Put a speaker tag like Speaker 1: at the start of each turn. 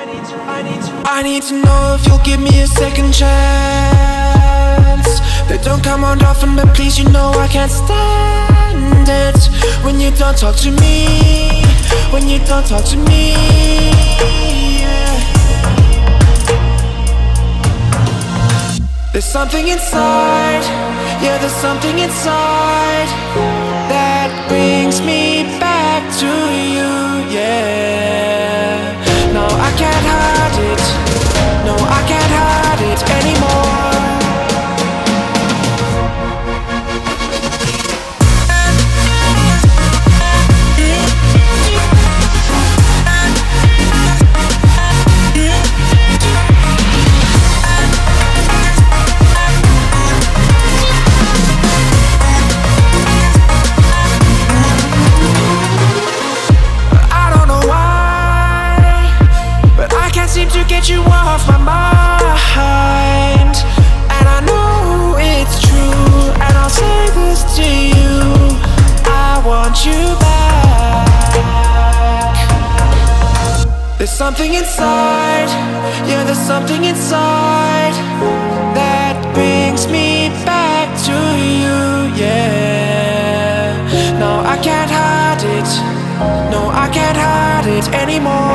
Speaker 1: I need to know if you'll give me a second chance. They don't come around often, but please, you know I can't stand it when you don't talk to me, when you don't talk to me, yeah. There's something inside, yeah, there's something inside that brings me back to you, yeah. No, I can't hide it, no, I can't hide it anymore. To get you off my mind, and I know it's true, and I'll say this to you, I want you back. There's something inside, yeah, there's something inside that brings me back to you, yeah. No, I can't hide it, no, I can't hide it anymore.